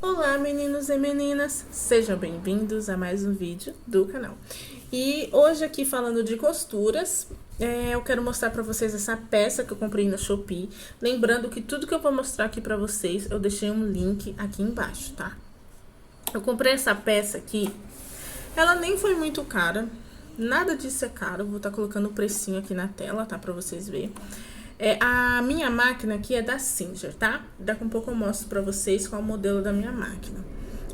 Olá, meninos e meninas, sejam bem-vindos a mais um vídeo do canal. E hoje aqui falando de costuras, eu quero mostrar pra vocês essa peça que eu comprei na Shopee. Lembrando que tudo que eu vou mostrar aqui pra vocês, eu deixei um link aqui embaixo, tá? Eu comprei essa peça aqui, ela nem foi muito cara, nada disso é caro, vou estar colocando o precinho aqui na tela, tá? Pra vocês verem. A minha máquina aqui é da Singer, tá? Daqui a pouco eu mostro pra vocês qual é o modelo da minha máquina.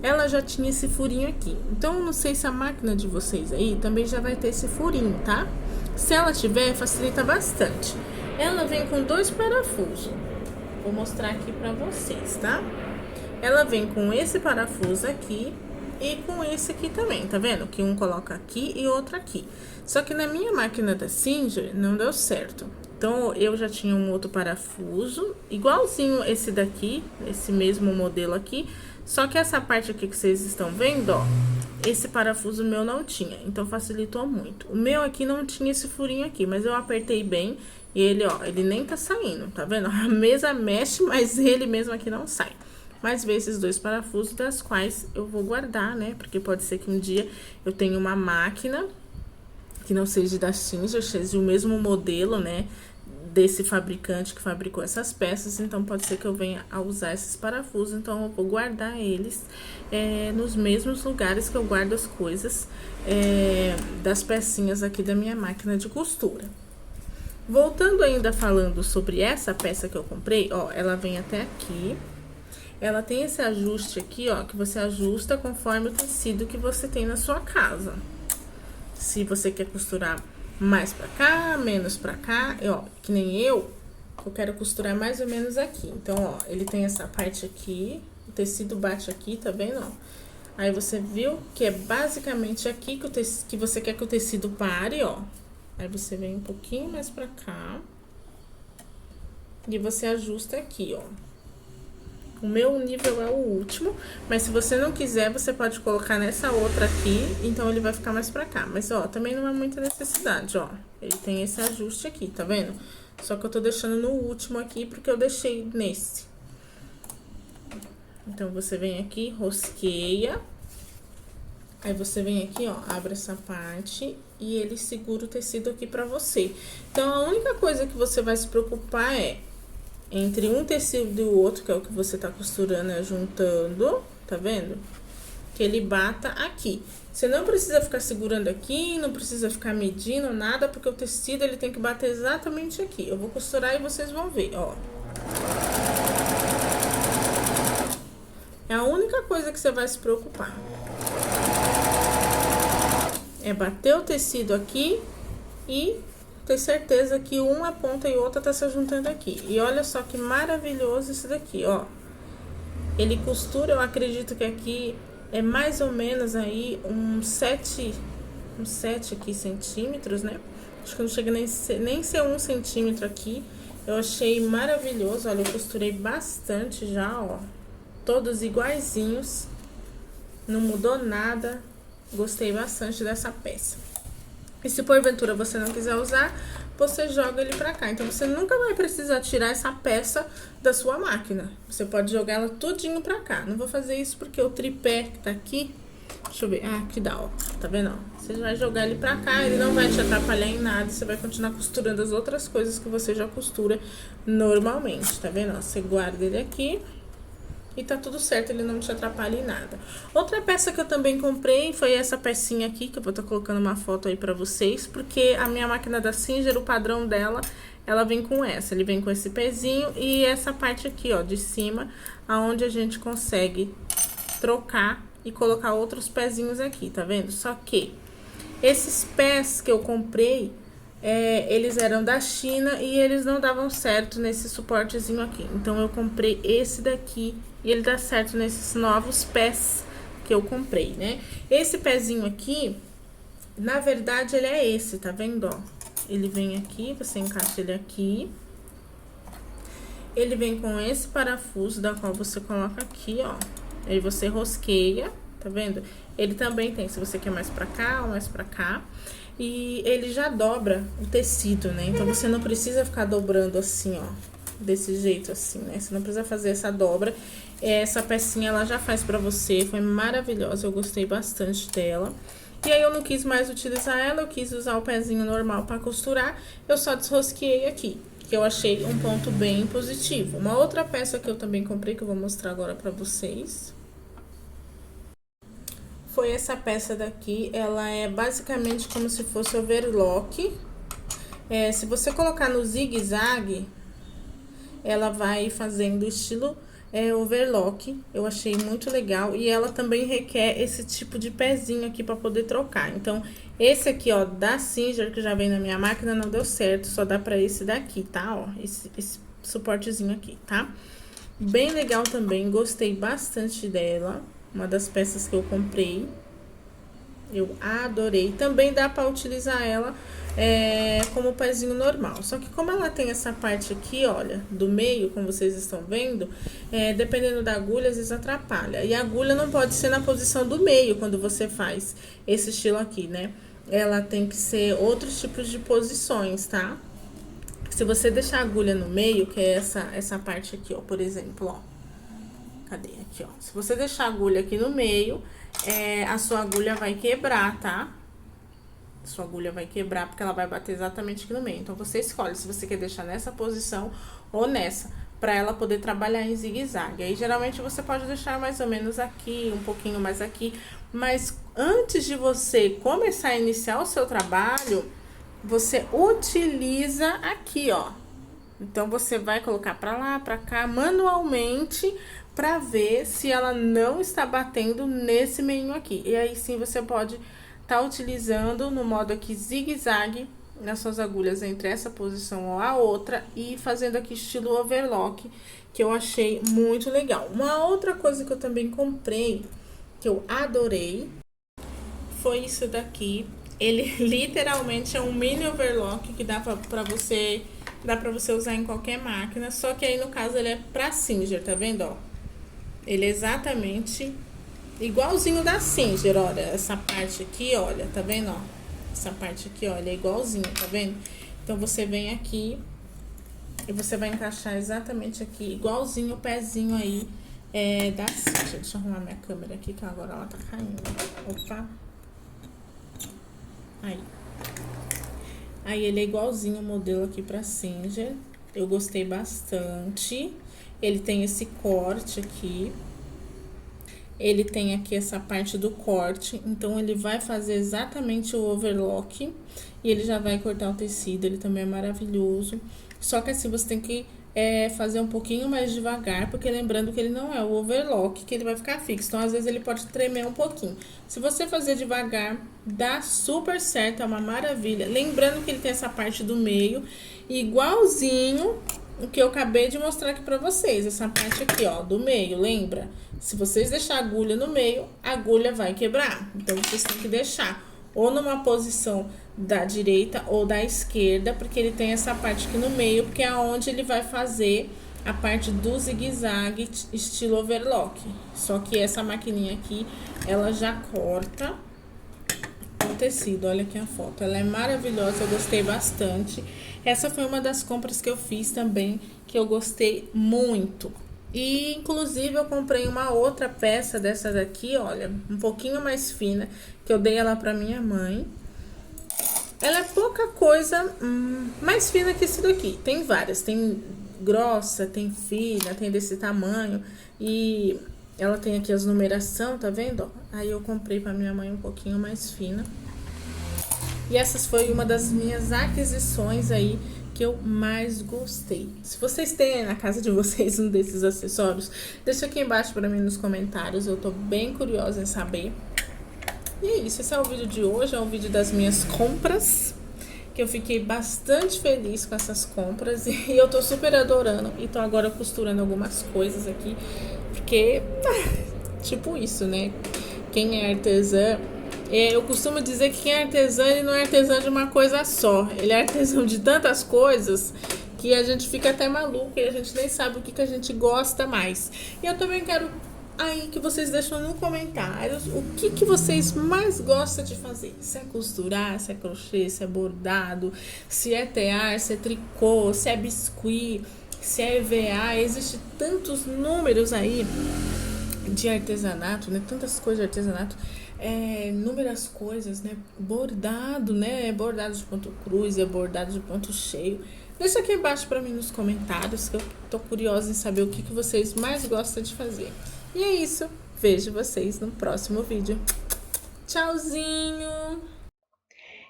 Ela já tinha esse furinho aqui. Então, eu não sei se a máquina de vocês aí também já vai ter esse furinho, tá? Se ela tiver, facilita bastante. Ela vem com dois parafusos. Vou mostrar aqui pra vocês, tá? Ela vem com esse parafuso aqui e com esse aqui também, tá vendo? Que um coloca aqui e outro aqui. Só que na minha máquina da Singer não deu certo. Então, eu já tinha um outro parafuso, igualzinho esse daqui, esse mesmo modelo aqui. Só que essa parte aqui que vocês estão vendo, ó, esse parafuso meu não tinha, então facilitou muito. O meu aqui não tinha esse furinho aqui, mas eu apertei bem e ele, ó, ele nem tá saindo, tá vendo? A mesa mexe, mas ele mesmo aqui não sai. Mas veio esses dois parafusos, das quais eu vou guardar, né? Porque pode ser que um dia eu tenha uma máquina que não seja da Singer, seja o mesmo modelo, né? Desse fabricante que fabricou essas peças, então pode ser que eu venha a usar esses parafusos, então eu vou guardar eles nos mesmos lugares que eu guardo as coisas das pecinhas aqui da minha máquina de costura. Voltando ainda falando sobre essa peça que eu comprei, ó, ela vem até aqui, ela tem esse ajuste aqui, ó, que você ajusta conforme o tecido que você tem na sua casa. Se você quer costurar mais pra cá, menos pra cá, ó, que nem eu quero costurar mais ou menos aqui. Então, ó, ele tem essa parte aqui, o tecido bate aqui, tá vendo, ó? Aí você viu que é basicamente aqui que você quer que o tecido pare, ó. Aí você vem um pouquinho mais pra cá e você ajusta aqui, ó. O meu nível é o último, mas se você não quiser, você pode colocar nessa outra aqui, então ele vai ficar mais pra cá. Mas, ó, também não é muita necessidade, ó. Ele tem esse ajuste aqui, tá vendo? Só que eu tô deixando no último aqui, porque eu deixei nesse. Então, você vem aqui, rosqueia. Aí, você vem aqui, ó, abre essa parte e ele segura o tecido aqui pra você. Então, a única coisa que você vai se preocupar é entre um tecido e o outro, que é o que você tá costurando, juntando, tá vendo? Que ele bata aqui. Você não precisa ficar segurando aqui, não precisa ficar medindo nada, porque o tecido, ele tem que bater exatamente aqui. Eu vou costurar e vocês vão ver, ó. É a única coisa que você vai se preocupar. É bater o tecido aqui e ter certeza que uma ponta e outra tá se juntando aqui. E olha só que maravilhoso isso daqui, ó. Ele costura, eu acredito que aqui é mais ou menos aí uns 7 aqui centímetros, né? Acho que não chega nem ser 1 centímetro aqui. Eu achei maravilhoso, olha, eu costurei bastante já, ó. Todos iguaizinhos. Não mudou nada. Gostei bastante dessa peça. E se porventura você não quiser usar, você joga ele pra cá. Então, você nunca vai precisar tirar essa peça da sua máquina. Você pode jogar ela tudinho pra cá. Não vou fazer isso porque o tripé que tá aqui... Deixa eu ver. Ah, aqui dá, ó. Tá vendo, ó? Você vai jogar ele pra cá, ele não vai te atrapalhar em nada. Você vai continuar costurando as outras coisas que você já costura normalmente. Tá vendo, ó? Você guarda ele aqui... E tá tudo certo, ele não te atrapalha em nada. Outra peça que eu também comprei foi essa pecinha aqui, que eu vou estar colocando uma foto aí pra vocês. Porque a minha máquina da Singer, o padrão dela, ela vem com essa. Ele vem com esse pezinho e essa parte aqui, ó, de cima, aonde a gente consegue trocar e colocar outros pezinhos aqui, tá vendo? Só que esses pés que eu comprei... eles eram da China e eles não davam certo nesse suportezinho aqui. Então, eu comprei esse daqui e ele dá certo nesses novos pés que eu comprei, né? Esse pezinho aqui, na verdade, ele é esse, tá vendo, ó? Ele vem aqui, você encaixa ele aqui. Ele vem com esse parafuso, da qual você coloca aqui, ó. Aí, você rosqueia, tá vendo? Ele também tem, se você quer mais pra cá ou mais pra cá. E ele já dobra o tecido, né? Então, você não precisa ficar dobrando assim, ó. desse jeito assim, né? Você não precisa fazer essa dobra. Essa pecinha ela já faz pra você, foi maravilhosa, eu gostei bastante dela. E aí eu não quis mais utilizar ela, eu quis usar o pezinho normal pra costurar, eu só desrosqueei aqui, que eu achei um ponto bem positivo. Uma outra peça que eu também comprei, que eu vou mostrar agora pra vocês, foi essa peça daqui. Ela é basicamente como se fosse overlock. Se você colocar no zigue-zague, ela vai fazendo estilo overlock. Eu achei muito legal. E ela também requer esse tipo de pezinho aqui pra poder trocar. Então, esse aqui, ó, da Singer, que já vem na minha máquina, não deu certo. Só dá pra esse daqui, tá? Ó, esse suportezinho aqui, tá? Bem legal também, gostei bastante dela. Uma das peças que eu comprei. Eu adorei. Também dá pra utilizar ela como pezinho normal. Só que como ela tem essa parte aqui, olha, do meio, como vocês estão vendo, dependendo da agulha, às vezes atrapalha. E a agulha não pode ser na posição do meio quando você faz esse estilo aqui, né? Ela tem que ser outros tipos de posições, tá? Se você deixar a agulha no meio, que é essa parte aqui, ó, por exemplo, ó. Cadê? Aqui, ó. Se você deixar a agulha aqui no meio, a sua agulha vai quebrar, tá? A sua agulha vai quebrar porque ela vai bater exatamente aqui no meio. Então, você escolhe se você quer deixar nessa posição ou nessa, pra ela poder trabalhar em zigue-zague. Aí, geralmente, você pode deixar mais ou menos aqui, um pouquinho mais aqui. Mas, antes de você começar a iniciar o seu trabalho, você utiliza aqui, ó. Então, você vai colocar pra lá, pra cá, manualmente, pra ver se ela não está batendo nesse meio aqui. E aí, sim, você pode tá utilizando no modo aqui zigue-zague nas suas agulhas entre essa posição ou a outra e fazendo aqui estilo overlock, que eu achei muito legal. Uma outra coisa que eu também comprei, que eu adorei, foi isso daqui. Ele literalmente é um mini overlock que dá pra você usar em qualquer máquina, só que aí no caso ele é pra Singer, tá vendo, ó? Ele é exatamente igualzinho da Singer, olha, essa parte aqui, olha, tá vendo, ó? Essa parte aqui, olha, é igualzinho, tá vendo? Então, você vem aqui e você vai encaixar exatamente aqui, igualzinho o pezinho aí da Singer. Deixa eu arrumar minha câmera aqui, que agora ela tá caindo. Opa! Aí ele é igualzinho o modelo aqui pra Singer. Eu gostei bastante. Ele tem esse corte aqui. Ele tem aqui essa parte do corte, então ele vai fazer exatamente o overlock e ele já vai cortar o tecido, ele também é maravilhoso. Só que assim, você tem que fazer um pouquinho mais devagar, porque lembrando que ele não é o overlock, que ele vai ficar fixo, então às vezes ele pode tremer um pouquinho. Se você fazer devagar, dá super certo, é uma maravilha. Lembrando que ele tem essa parte do meio, igualzinho o que eu acabei de mostrar aqui pra vocês, essa parte aqui, ó, do meio, lembra? Se vocês deixar a agulha no meio, a agulha vai quebrar. Então, vocês têm que deixar ou numa posição da direita ou da esquerda, porque ele tem essa parte aqui no meio, porque é onde ele vai fazer a parte do zigue-zague estilo overlock. Só que essa maquininha aqui, ela já corta o tecido. Olha aqui a foto, ela é maravilhosa, eu gostei bastante. Essa foi uma das compras que eu fiz também, que eu gostei muito. E, inclusive, eu comprei uma outra peça dessa daqui, olha, um pouquinho mais fina, que eu dei ela pra minha mãe. Ela é pouca coisa mais fina que esse daqui. Tem várias, tem grossa, tem fina, tem desse tamanho. E ela tem aqui as numeração, tá vendo? Aí eu comprei pra minha mãe um pouquinho mais fina. E essas foi uma das minhas aquisições aí que eu mais gostei. Se vocês têm aí na casa de vocês um desses acessórios, deixa aqui embaixo pra mim nos comentários. Eu tô bem curiosa em saber. E é isso, esse é o vídeo de hoje, é o vídeo das minhas compras, que eu fiquei bastante feliz com essas compras e eu tô super adorando e tô agora costurando algumas coisas aqui, porque, tipo isso, né? Quem é artesã, eu costumo dizer que quem é artesã, ele não é artesã de uma coisa só, ele é artesão de tantas coisas que a gente fica até maluco e a gente nem sabe o que a gente gosta mais. E eu também quero aí que vocês deixam no comentários o que vocês mais gostam de fazer. Se é costurar, se é crochê, se é bordado, se é tear, se é tricô, se é biscuit, se é EVA, existe tantos números aí de artesanato, né? Tantas coisas de artesanato, inúmeras coisas, né? Bordado, né? Bordado de ponto cruz, bordado de ponto cheio. Deixa aqui embaixo para mim nos comentários que eu tô curiosa em saber o que vocês mais gostam de fazer. E é isso. Vejo vocês no próximo vídeo. Tchauzinho!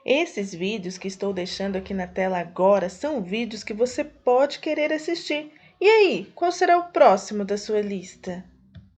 Esses vídeos que estou deixando aqui na tela agora são vídeos que você pode querer assistir. E aí, qual será o próximo da sua lista?